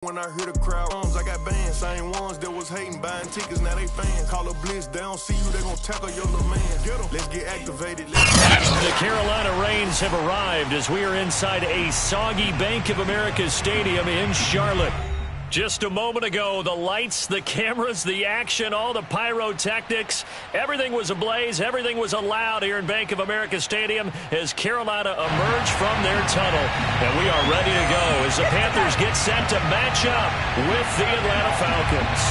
When I hear the crowd drums, I got bands. Same ones that was hating, buying tickets, now they fans. Call a blitz, they don't see you, they gon' tackle your little man. Get 'em. Let's get activated. The Carolina Rains have arrived as we are inside a soggy Bank of America Stadium in Charlotte. Just a moment ago, the lights, the cameras, the action, all the pyrotechnics, everything was ablaze, everything was allowed here in Bank of America Stadium as Carolina emerged from their tunnel. And we are ready to go as the Panthers get set to match up with the Atlanta Falcons.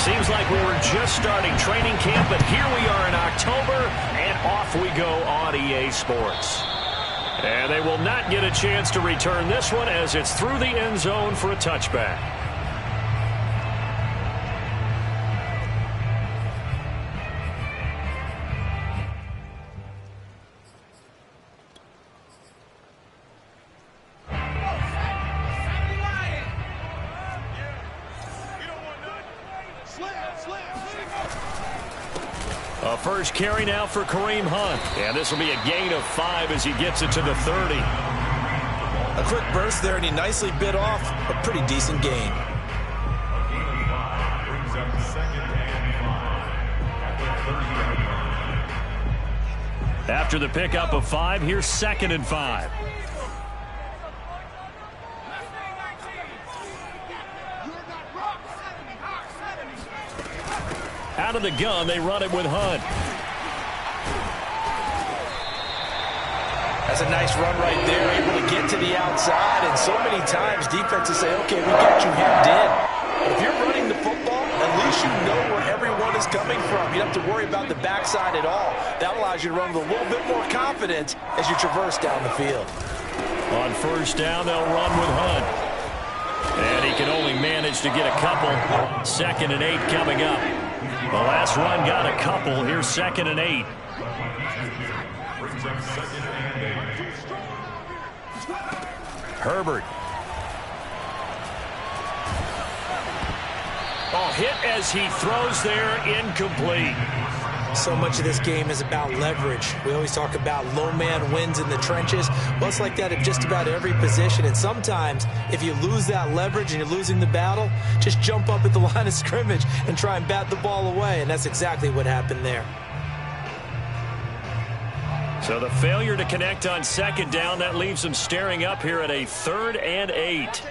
Seems like we were just starting training camp, but here we are in October, and off we go on EA Sports. And they will not get a chance to return this one as it's through the end zone for a touchback. A first carry now for Kareem Hunt. And this will be a gain of 5 as he gets it to the 30. A quick burst there, and he nicely bit off a pretty decent gain. After the pickup of 5, here's 2nd and 5. Out of the gun, they run it with Hunt. That's a nice run right there, able to get to the outside, and so many times defenses say, okay, we got you hemmed in. But if you're running the football, at least you know where everyone is coming from. You don't have to worry about the backside at all. That allows you to run with a little bit more confidence as you traverse down the field. On first down, they'll run with Hunt. And he can only manage to get a couple. 2nd and 8 coming up. The last run got a couple. Here's 2nd and 8. Herbert. Oh, hit as he throws there, incomplete. So much of this game is about leverage. We always talk about low man wins in the trenches. Well, it's like that at just about every position. And sometimes, if you lose that leverage and you're losing the battle, just jump up at the line of scrimmage and try and bat the ball away. And that's exactly what happened there. So the failure to connect on 2nd down, that leaves them staring up here at a 3rd and 8.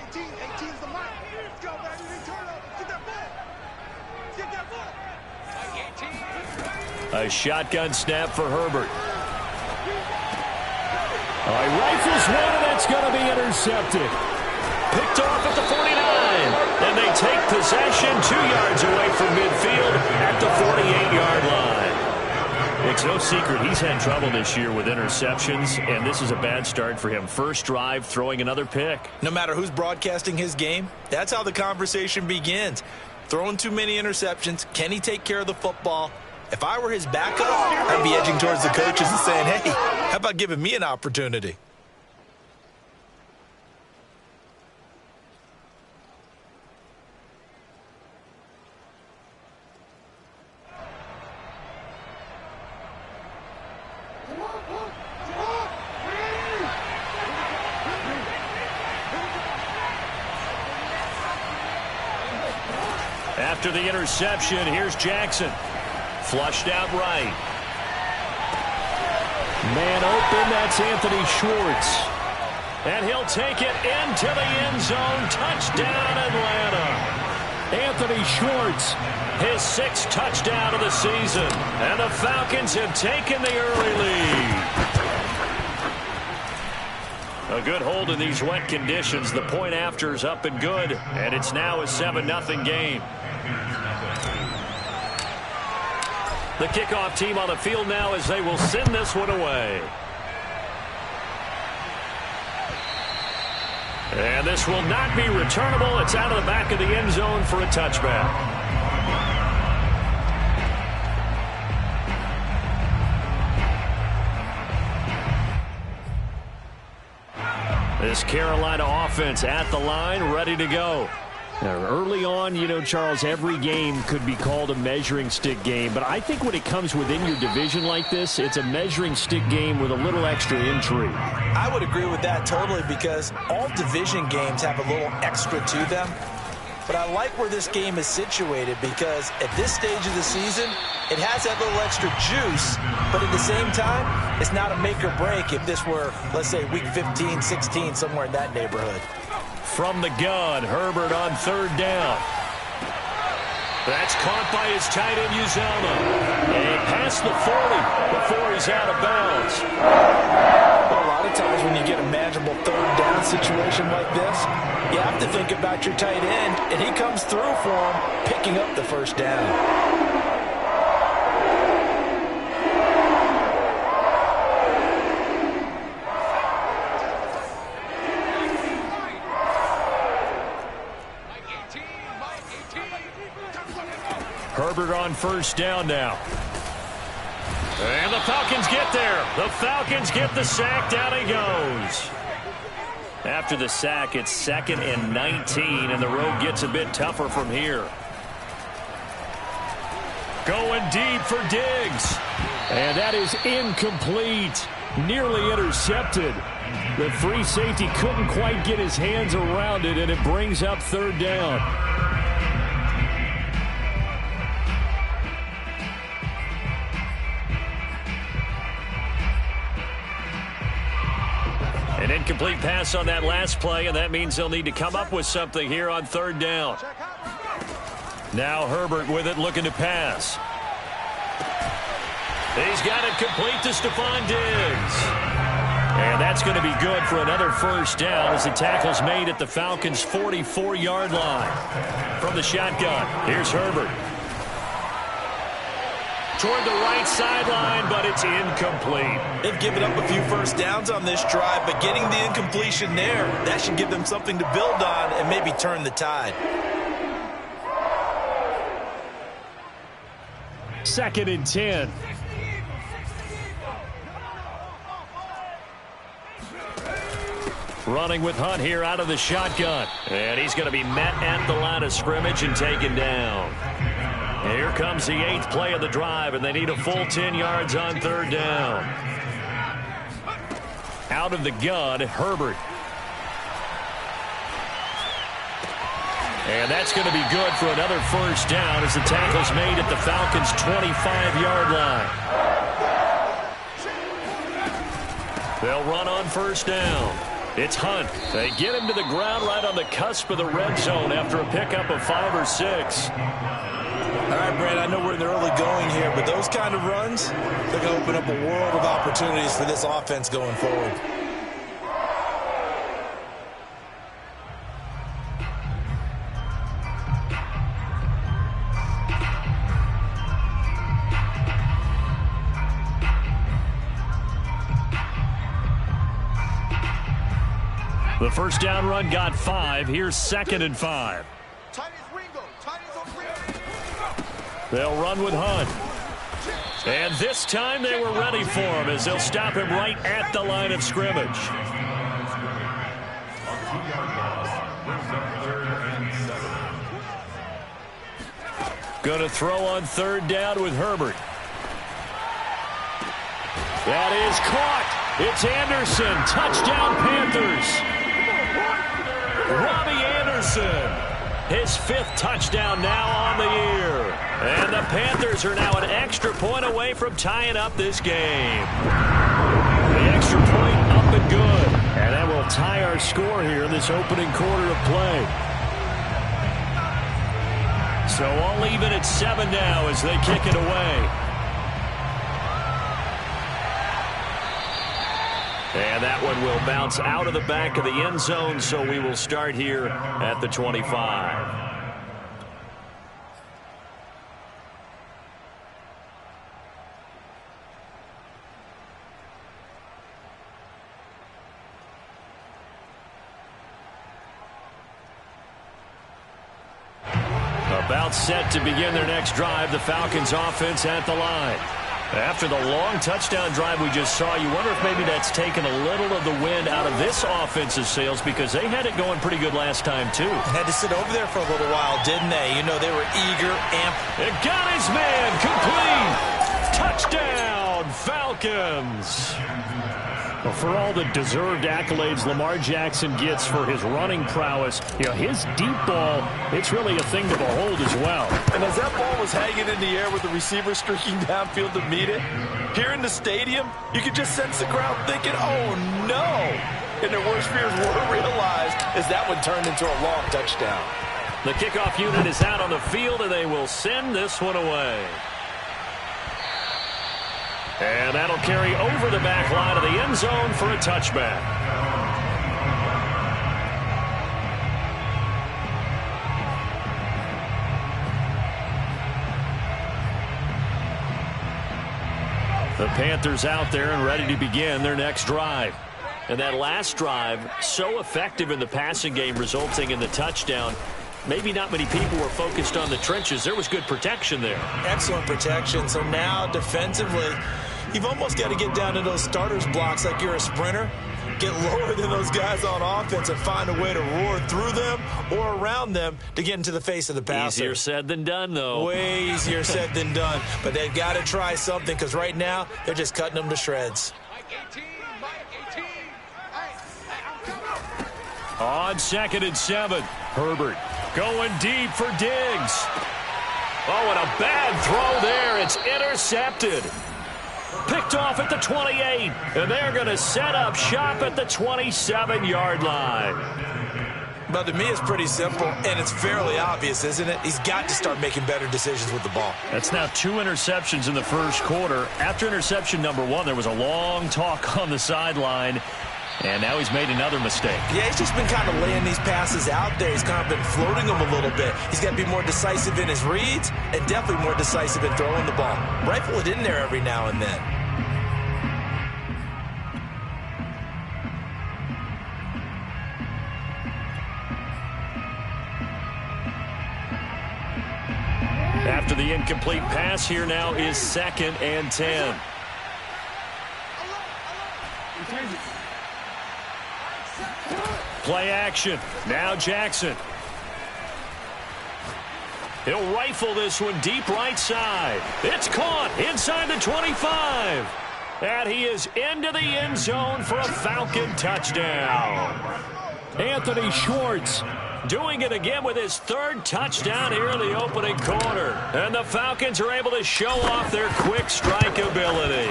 A shotgun snap for Herbert. He rifles one, and that's going to be intercepted. Picked off at the 49. And they take possession 2 yards away from midfield at the 48-yard line. It's no secret he's had trouble this year with interceptions, and this is a bad start for him. First drive, throwing another pick. No matter who's broadcasting his game, that's how the conversation begins. Throwing too many interceptions, can he take care of the football? If I were his backup, I'd be edging towards the coaches and saying, hey, how about giving me an opportunity? After the interception, here's Jackson. Flushed out right. Man open, that's Anthony Schwartz. And he'll take it into the end zone. Touchdown, Atlanta. Anthony Schwartz, his 6th touchdown of the season. And the Falcons have taken the early lead. A good hold in these wet conditions. The point after is up and good. And it's now a 7-0 game. The kickoff team on the field now as they will send this one away. And this will not be returnable. It's out of the back of the end zone for a touchback. This Carolina offense at the line, ready to go. Now, early on, you know, Charles, every game could be called a measuring stick game. But I think when it comes within your division like this, it's a measuring stick game with a little extra intrigue. I would agree with that totally because all division games have a little extra to them. But I like where this game is situated because at this stage of the season, it has that little extra juice. But at the same time, it's not a make or break if this were, let's say, week 15, 16, somewhere in that neighborhood. From the gun, Herbert on third down. That's caught by his tight end, Uzomah. And past the 40 before he's out of bounds. Well, a lot of times when you get a manageable third down situation like this, you have to think about your tight end, and he comes through for him, picking up the first down. Herbert on first down now. And the Falcons get there. The Falcons get the sack. Down he goes. After the sack, it's 2nd and 19, and the road gets a bit tougher from here. Going deep for Diggs. And that is incomplete. Nearly intercepted. The free safety couldn't quite get his hands around it, and it brings up third down. An incomplete pass on that last play, and that means they'll need to come up with something here on third down. Now Herbert with it, looking to pass. He's got it complete to Stephon Diggs. And that's going to be good for another first down as the tackle's made at the Falcons' 44-yard line. From the shotgun, here's Herbert. Toward the right sideline, but it's incomplete. They've given up a few first downs on this drive, but getting the incompletion there, that should give them something to build on and maybe turn the tide. 2nd and 10. Running with Hunt here out of the shotgun. And he's going to be met at the line of scrimmage and taken down. Here comes the 8th play of the drive, and they need a full 10 yards on third down. Out of the gun, Herbert. And that's going to be good for another first down as the tackle's made at the Falcons' 25-yard line. They'll run on first down. It's Hunt. They get him to the ground right on the cusp of the red zone after a pickup of 5 or 6. All right, Brad, I know we're in the early going here, but those kind of runs, they're going to open up a world of opportunities for this offense going forward. The first down run got 5. Here's 2nd and 5. They'll run with Hunt. And this time they were ready for him as they'll stop him right at the line of scrimmage. Going to throw on third down with Herbert. That is caught. It's Anderson. Touchdown, Panthers. Robbie Anderson. His 5th touchdown now on the year. And the Panthers are now an extra point away from tying up this game. The extra point up and good. And that will tie our score here in this opening quarter of play. So all even at 7 now as they kick it away. And that one will bounce out of the back of the end zone, so we will start here at the 25. About set to begin their next drive, the Falcons offense at the line. After the long touchdown drive we just saw, you wonder if maybe that's taken a little of the wind out of this offensive sails, because they had it going pretty good last time, too. Had to sit over there for a little while, didn't they? You know, they were eager, amped. It got his man complete. Touchdown, Falcons. Well, for all the deserved accolades Lamar Jackson gets for his running prowess, you know, his deep ball, it's really a thing to behold as well. And as that ball was hanging in the air with the receiver streaking downfield to meet it, here in the stadium, you could just sense the crowd thinking, oh, no. And their worst fears were realized as that one turned into a long touchdown. The kickoff unit is out on the field, and they will send this one away. And that'll carry over the back line of the end zone for a touchback. The Panthers out there and ready to begin their next drive. And that last drive, so effective in the passing game, resulting in the touchdown. Maybe not many people were focused on the trenches. There was good protection there. Excellent protection. So now defensively, you've almost got to get down to those starters blocks like you're a sprinter. Get lower than those guys on offense and find a way to roar through them or around them to get into the face of the passer. Easier said than done, though. Way easier said than done. But they've got to try something, because right now they're just cutting them to shreds. On 2nd and 7, Herbert going deep for Diggs. Oh, and a bad throw there. It's intercepted. Picked off at the 28, and they're going to set up shop at the 27-yard line. But to me, it's pretty simple, and it's fairly obvious, isn't it? He's got to start making better decisions with the ball. That's now 2 interceptions in the first quarter. After interception number 1, there was a long talk on the sideline, and now he's made another mistake. Yeah, he's just been kind of laying these passes out there. He's kind of been floating them a little bit. He's got to be more decisive in his reads and definitely more decisive in throwing the ball. Rifle it in there every now and then. After the incomplete pass, here now is 2nd and 10. Play action. Now Jackson. He'll rifle this one deep right side. It's caught inside the 25. And he is into the end zone for a Falcon touchdown. Anthony Schwartz doing it again with his 3rd touchdown here in the opening quarter. And the Falcons are able to show off their quick strike ability.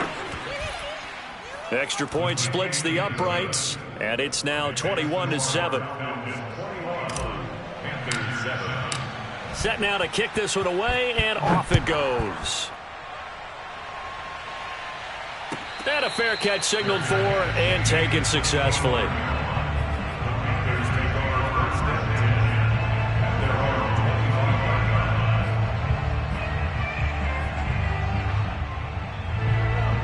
Extra point splits the uprights, and it's now 21-7. Set now to kick this one away, and off it goes. And a fair catch signaled for and taken successfully.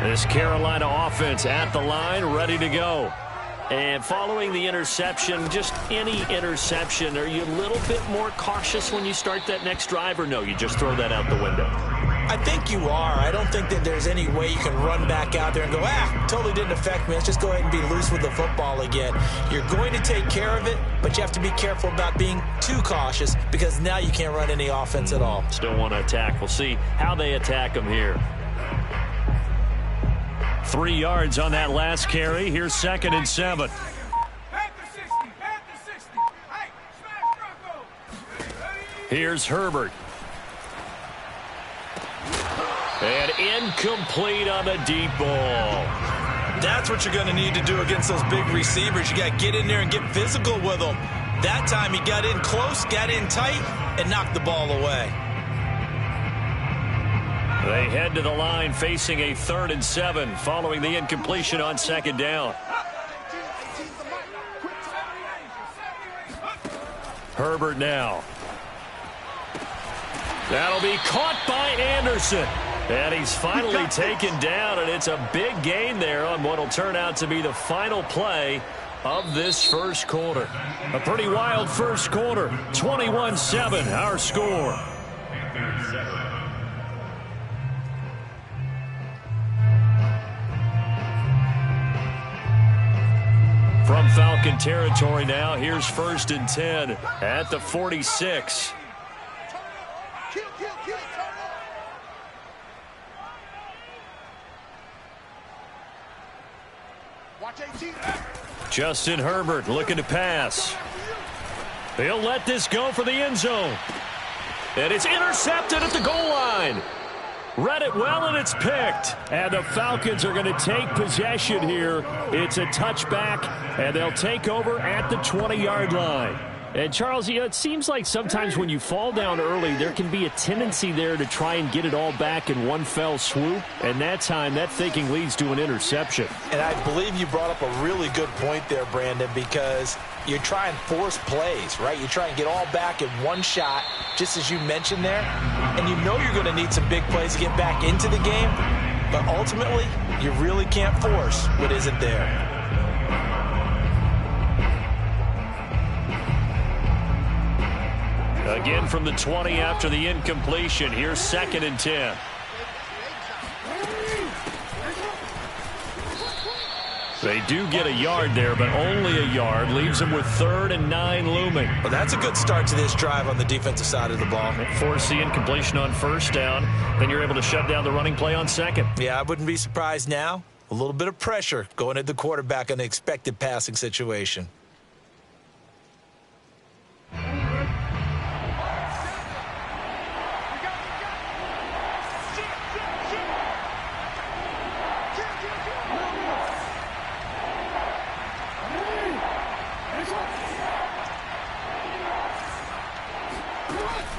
This Carolina offense at the line, ready to go. And following the interception, just any interception, are you a little bit more cautious when you start that next drive, or no, you just throw that out the window? I think you are. I don't think that there's any way you can run back out there and go, totally didn't affect me. Let's just go ahead and be loose with the football again. You're going to take care of it, but you have to be careful about being too cautious, because now you can't run any offense at all. Still want to attack. We'll see how they attack them here. 3 yards on that last carry. Here's 2nd and 7. Here's Herbert. And incomplete on the deep ball. That's what you're going to need to do against those big receivers. You got to get in there and get physical with them. That time he got in close, got in tight, and knocked the ball away. They head to the line facing a 3rd and 7 following the incompletion on 2nd down. Herbert now. That'll be caught by Anderson. And he's finally taken down, and it's a big gain there on what will turn out to be the final play of this first quarter. A pretty wild first quarter. 21-7, our score. From Falcon territory now, here's 1st and 10 at the 46. Justin Herbert looking to pass. He'll let this go for the end zone. And it's intercepted at the goal line. Read it well, and it's picked. And the Falcons are going to take possession here. It's a touchback, and they'll take over at the 20-yard line. And, Charles, it seems like sometimes when you fall down early, there can be a tendency there to try and get it all back in one fell swoop. And that time, that thinking leads to an interception. And I believe you brought up a really good point there, Brandon, because you try and force plays, right? You try and get all back in one shot, just as you mentioned there. And you know you're going to need some big plays to get back into the game. But ultimately, you really can't force what isn't there. Again from the 20 after the incompletion. Here's 2nd and 10. They do get a yard there, but only a yard. Leaves them with 3rd and 9 looming. Well, that's a good start to this drive on the defensive side of the ball. Force the incompletion on 1st down. Then you're able to shut down the running play on 2nd. Yeah, I wouldn't be surprised now. A little bit of pressure going at the quarterback in an expected passing situation.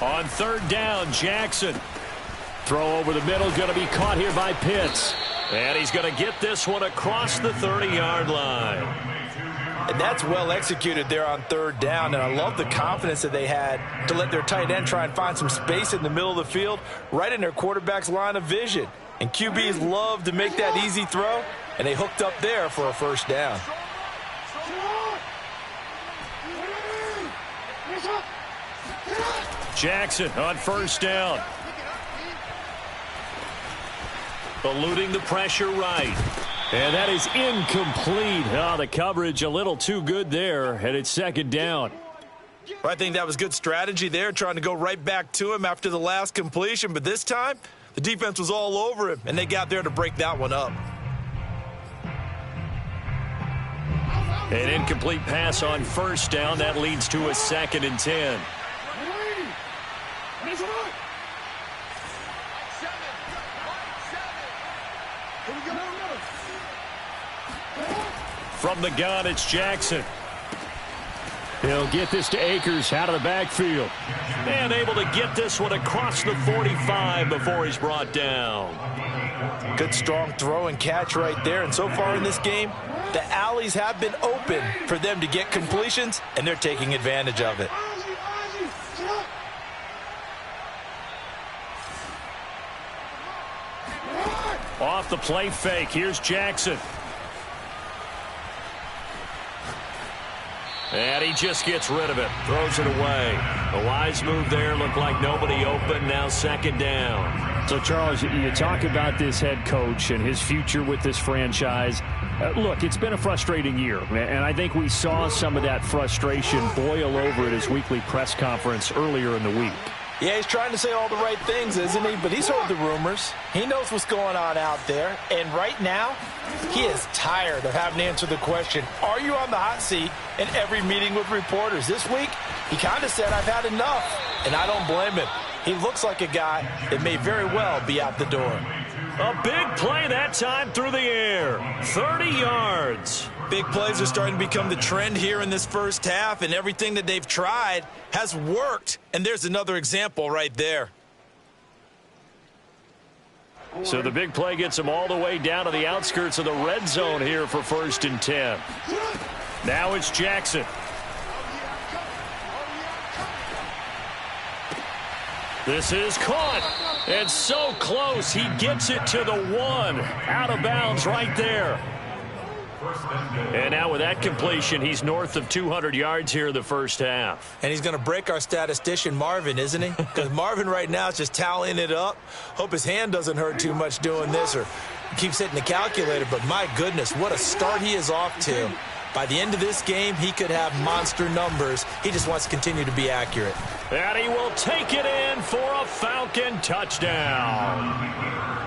On 3rd down, Jackson. Throw over the middle, going to be caught here by Pitts. And he's going to get this one across the 30-yard line. And that's well executed there on 3rd down. And I love the confidence that they had to let their tight end try and find some space in the middle of the field, right in their quarterback's line of vision. And QBs love to make that easy throw, and they hooked up there for a 1st down. Jackson on 1st down. Eluding the pressure right. And that is incomplete. Oh, the coverage a little too good there, and it's 2nd down. Well, I think that was good strategy there, trying to go right back to him after the last completion. But this time, the defense was all over him, and they got there to break that one up. An incomplete pass on 1st down. That leads to a 2nd and 10. From the gun, it's Jackson. He'll get this to Akers out of the backfield. And able to get this one across the 45 before he's brought down. Good strong throw and catch right there. And so far in this game, the alleys have been open for them to get completions, and they're taking advantage of it. Off the play fake, here's Jackson. And he just gets rid of it, throws it away. A wise move there, looked like nobody open, now 2nd down. So, Charles, you talk about this head coach and his future with this franchise. Look, it's been a frustrating year, and I think we saw some of that frustration boil over at his weekly press conference earlier in the week. Yeah, he's trying to say all the right things, isn't he? But he's heard the rumors. He knows what's going on out there. And right now, he is tired of having to answer the question, are you on the hot seat in every meeting with reporters? This week, he kind of said, I've had enough. And I don't blame him. He looks like a guy that may very well be out the door. A big play that time through the air. 30 yards. Big plays are starting to become the trend here in this 1st half, and everything that they've tried has worked. And there's another example right there. So the big play gets them all the way down to the outskirts of the red zone here for 1st and 10. Now it's Jackson. This is caught. And so close. He gets it to the 1. Out of bounds right there. And now with that completion, he's north of 200 yards here in the 1st half. And he's going to break our statistician, Marvin, isn't he? Because Marvin right now is just tallying it up. Hope his hand doesn't hurt too much doing this or keeps hitting the calculator. But my goodness, what a start he is off to. By the end of this game, he could have monster numbers. He just wants to continue to be accurate. And he will take it in for a Falcon touchdown.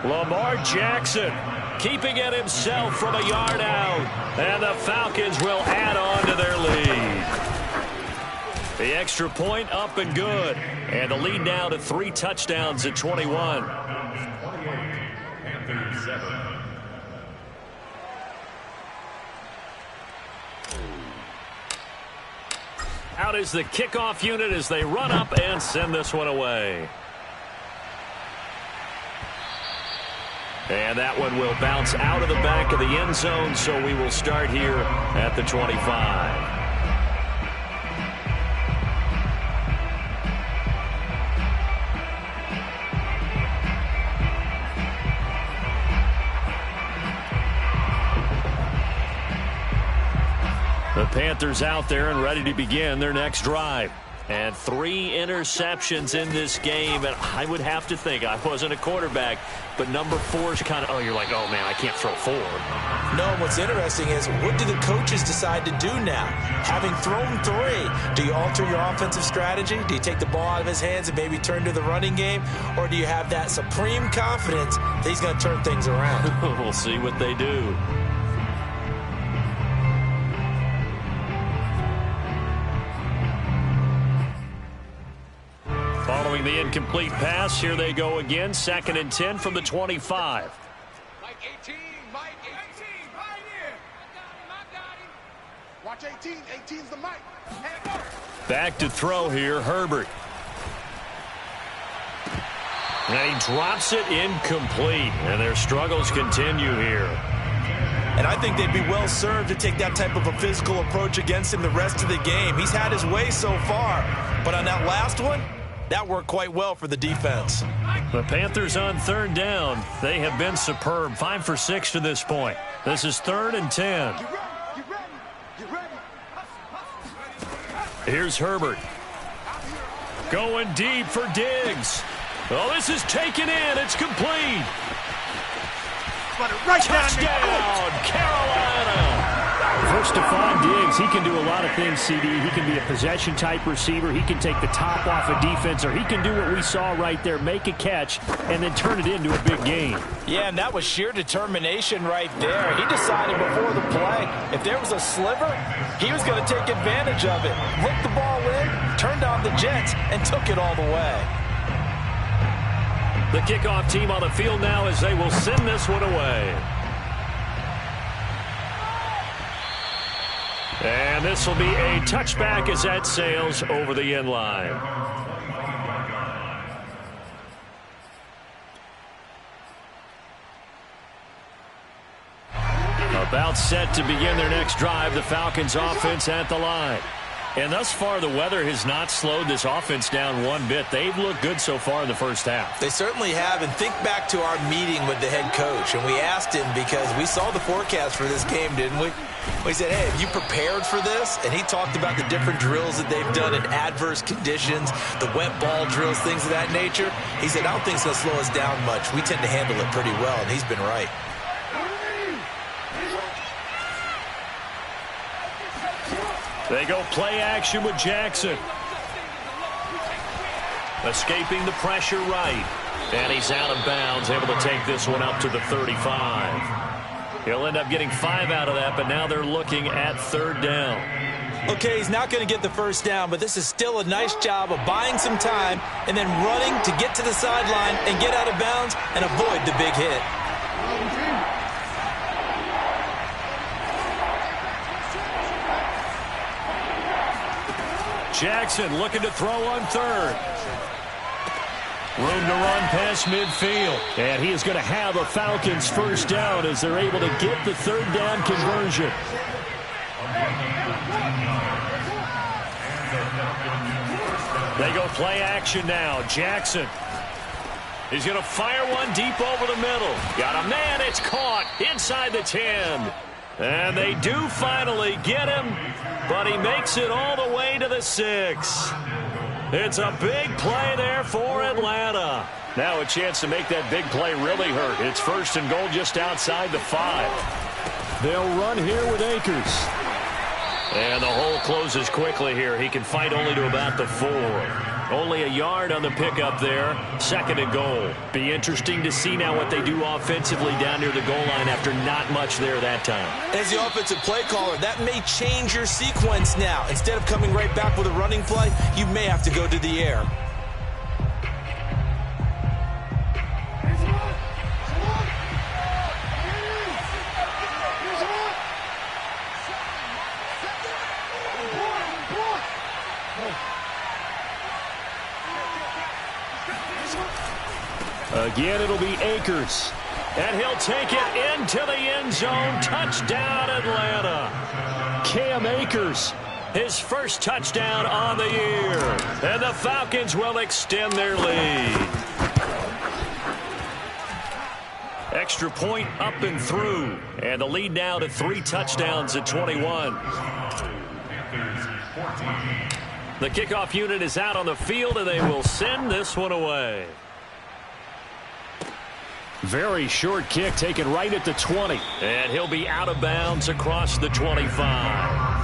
Lamar Jackson keeping it himself from a yard out. And the Falcons will add on to their lead. The extra point up and good. And the lead now to 3 touchdowns at 21. Out is the kickoff unit as they run up and send this one away. And that one will bounce out of the back of the end zone, so we will start here at the 25. The Panthers out there and ready to begin their next drive. And 3 interceptions in this game. And I would have to think, I wasn't a quarterback, but number 4 is kind of, you're like, oh, man, I can't throw 4. No, what's interesting is, what do the coaches decide to do now? Having thrown 3, do you alter your offensive strategy? Do you take the ball out of his hands and maybe turn to the running game? Or do you have that supreme confidence that he's going to turn things around? We'll see what they do. Following the incomplete pass, here they go again. 2nd and 10 from the 25. Mike 18, Mike 18, right here. I got him. Watch 18, 18's the Mike. Back to throw here, Herbert. And he drops it incomplete, and their struggles continue here. And I think they'd be well served to take that type of a physical approach against him the rest of the game. He's had his way so far, but on that last one, that worked quite well for the defense. The Panthers on 3rd down. They have been superb. 5 for 6 to this point. This is 3rd and 10. Here's Herbert. Going deep for Diggs. Oh, this is taken in. It's complete. Touchdown, Carolina. First to find Diggs, he can do a lot of things, CD. He can be a possession-type receiver. He can take the top off a defense, or he can do what we saw right there, make a catch, and then turn it into a big game. Yeah, and that was sheer determination right there. He decided before the play, if there was a sliver, he was going to take advantage of it. Looked the ball in, turned on the Jets, and took it all the way. The kickoff team on the field now as they will send this one away. And this will be a touchback as that sails over the end line. About set to begin their next drive, the Falcons offense at the line. And thus far, the weather has not slowed this offense down one bit. They've looked good so far in the first half. They certainly have. And think back to our meeting with the head coach. And we asked him, because we saw the forecast for this game, didn't we? We said, hey, have you prepared for this? And he talked about the different drills that they've done in adverse conditions, the wet ball drills, things of that nature. He said, I don't think it's going to slow us down much. We tend to handle it pretty well, and he's been right. They go play action with Jackson. Escaping the pressure right. And he's out of bounds, able to take this one up to the 35. He'll end up getting 5 out of that, but now they're looking at 3rd down. Okay, he's not going to get the first down, but this is still a nice job of buying some time and then running to get to the sideline and get out of bounds and avoid the big hit. Jackson looking to throw on 3rd. Room to run past midfield. And he is going to have a Falcons first down as they're able to get the 3rd down conversion. They go play action now. Jackson. He's going to fire one deep over the middle. Got a man. It's caught inside the 10. And they do finally get him, but he makes it all the way to the 6. It's a big play there for Atlanta. Now a chance to make that big play really hurt. It's 1st and goal just outside the 5. They'll run here with Akers. And the hole closes quickly here. He can fight only to about the 4. Only a yard on the pickup there. 2nd and goal. Be interesting to see now what they do offensively down near the goal line after not much there that time. As the offensive play caller, that may change your sequence now. Instead of coming right back with a running play, you may have to go to the air. Again, it'll be Akers. And he'll take it into the end zone. Touchdown, Atlanta. Cam Akers, his first touchdown on the year. And the Falcons will extend their lead. Extra point up and through. And the lead now to 3 touchdowns at 21. The kickoff unit is out on the field, and they will send this one away. Very short kick taken right at the 20. And he'll be out of bounds across the 25.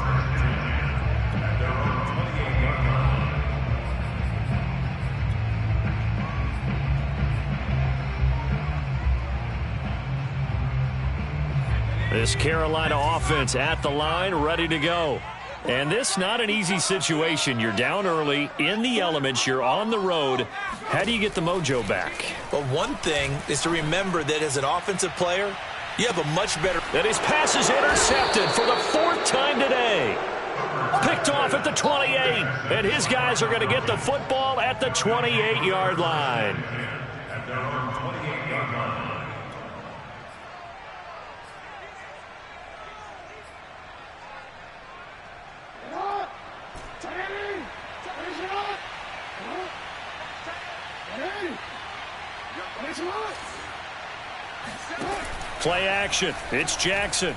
This Carolina offense at the line, ready to go. And this not an easy situation. You're down early, in the elements, you're on the road. How do you get the mojo back? Well, one thing is to remember that as an offensive player, you have a much better... And his pass is intercepted for the 4th time today. Picked off at the 28. And his guys are going to get the football at the 28-yard line. Play action. It's Jackson.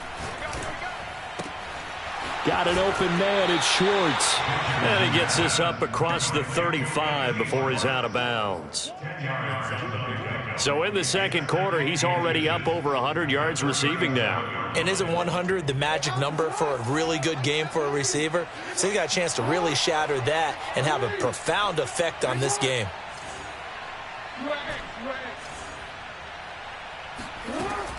Got an open man. It's Schwartz. And he gets this up across the 35 before he's out of bounds. So in the second quarter, he's already up over 100 yards receiving now. And isn't 100 the magic number for a really good game for a receiver? So he got a chance to really shatter that and have a profound effect on this game.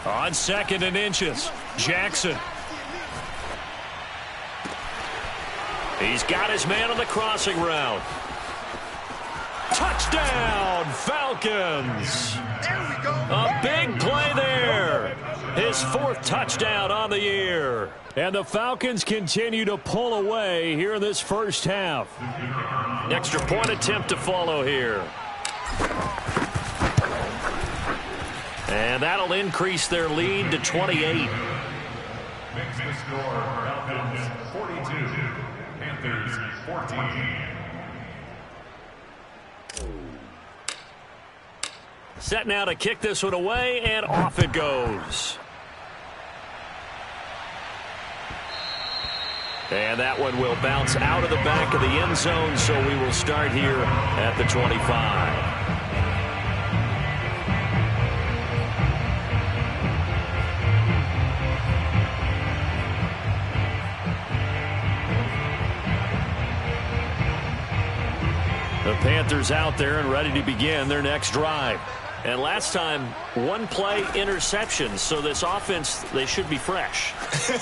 On 2nd and inches, Jackson. He's got his man on the crossing route. Touchdown, Falcons. A big play there. His 4th touchdown on the year. And the Falcons continue to pull away here in this first half. Extra point attempt to follow here. And that'll increase their lead to 28. Makes the score Falcons 42, Panthers 14. Set now to kick this one away, and off it goes. And that one will bounce out of the back of the end zone, so we will start here at the 25. The Panthers out there and ready to begin their next drive. And last time, 1 play interception. So this offense, they should be fresh.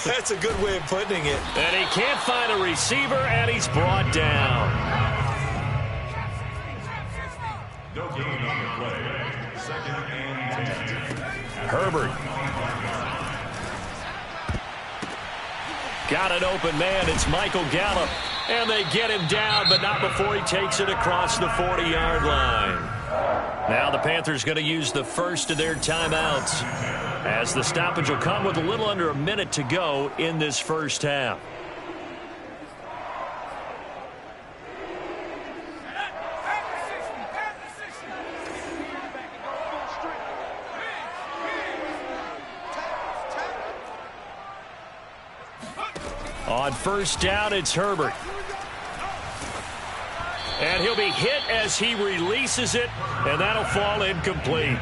That's a good way of putting it. And he can't find a receiver, and he's brought down. No gain on the play. 2nd and 10. Herbert. Got an open man. It's Michael Gallup. And they get him down, but not before he takes it across the 40-yard line. Now the Panthers going to use the first of their timeouts, as the stoppage will come with a little under a minute to go in this first half. On first down, it's Herbert. And he'll be hit as he releases it, and that'll fall incomplete.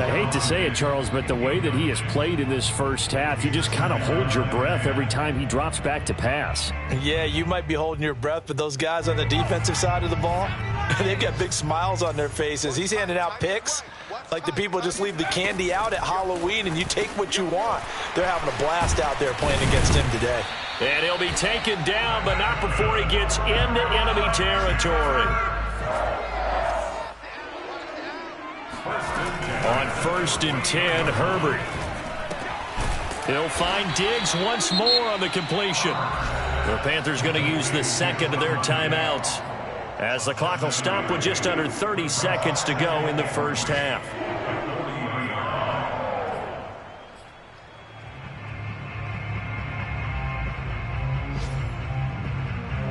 I hate to say it, Charles, but the way that he has played in this first half, you just kind of hold your breath every time he drops back to pass. Yeah, you might be holding your breath, but those guys on the defensive side of the ball, they've got big smiles on their faces. He's handing out picks like the people just leave the candy out at Halloween and you take what you want. They're having a blast out there playing against him today. And he'll be taken down, but not before he gets into enemy territory. On 1st and 10, Herbert. He'll find Diggs once more on the completion. The Panthers going to use the second of their timeouts, as the clock will stop with just under 30 seconds to go in the first half.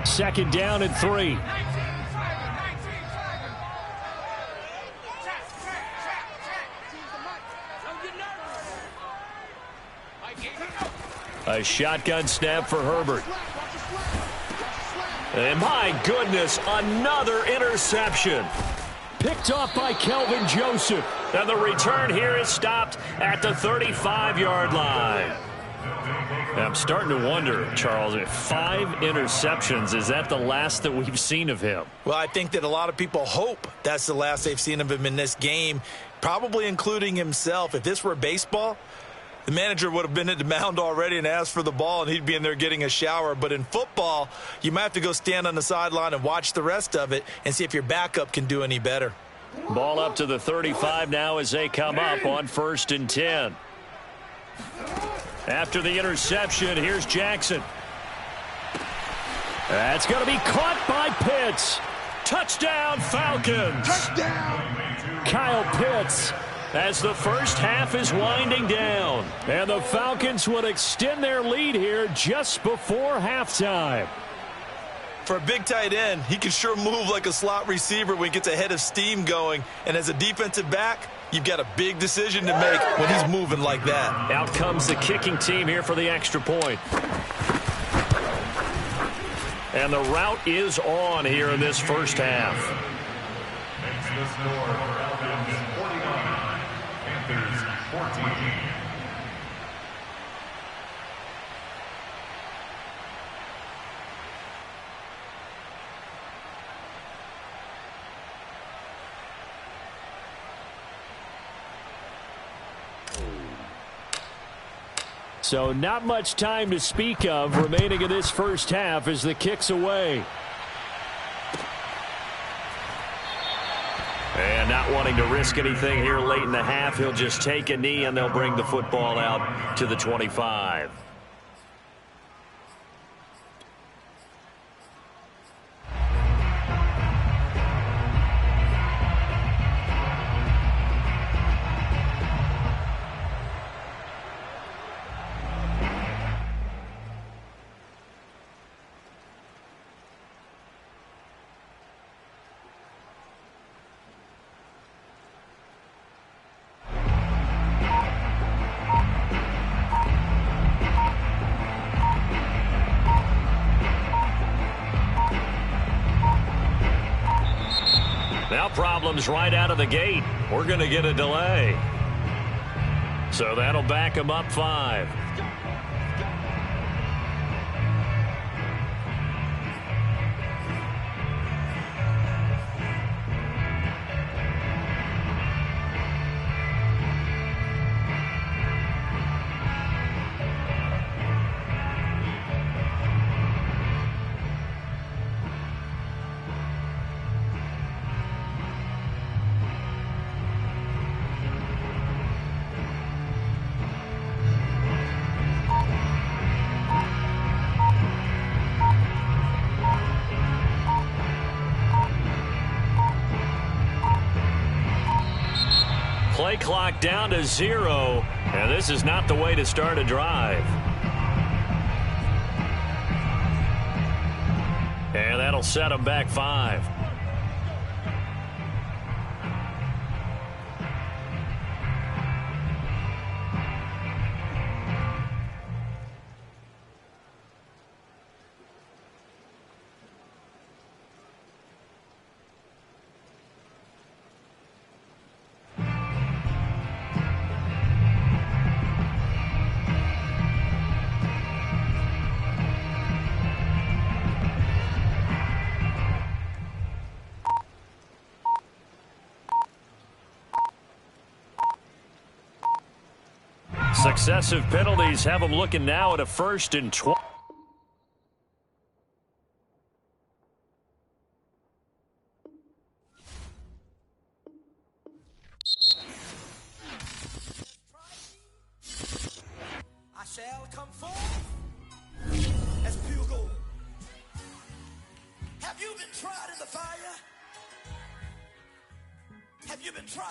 Second down and 3. A shotgun snap for Herbert. And my goodness, another interception. Picked off by Kelvin Joseph. And the return here is stopped at the 35-yard line. I'm starting to wonder, Charles, if 5 interceptions, is that the last that we've seen of him? Well, I think that a lot of people hope that's the last they've seen of him in this game, probably including himself. If this were baseball, the manager would have been at the mound already and asked for the ball, and he'd be in there getting a shower. But in football, you might have to go stand on the sideline and watch the rest of it and see if your backup can do any better. Ball up to the 35 now as they come up on 1st and 10. After the interception, here's Jackson. That's going to be caught by Pitts. Touchdown, Falcons. Touchdown. Kyle Pitts. As the first half is winding down. And the Falcons would extend their lead here just before halftime. For a big tight end, he can sure move like a slot receiver when he gets a head of steam going. And as a defensive back, you've got a big decision to make when he's moving like that. Out comes the kicking team here for the extra point. And the route is on here in this first half. Makes the score for Falcons 49, Panthers 14. So not much time to speak of remaining in this first half as the kick's away. And not wanting to risk anything here late in the half, he'll just take a knee and they'll bring the football out to the 25. Now problems right out of the gate. We're going to get a delay. So that'll back him up 5. Play clock down to 0, and this is not the way to start a drive. And that'll set them back 5. Successive penalties have them looking now at a 1st and 20. I shall come forth as pure gold. Have you been tried in the fire? Have you been tried?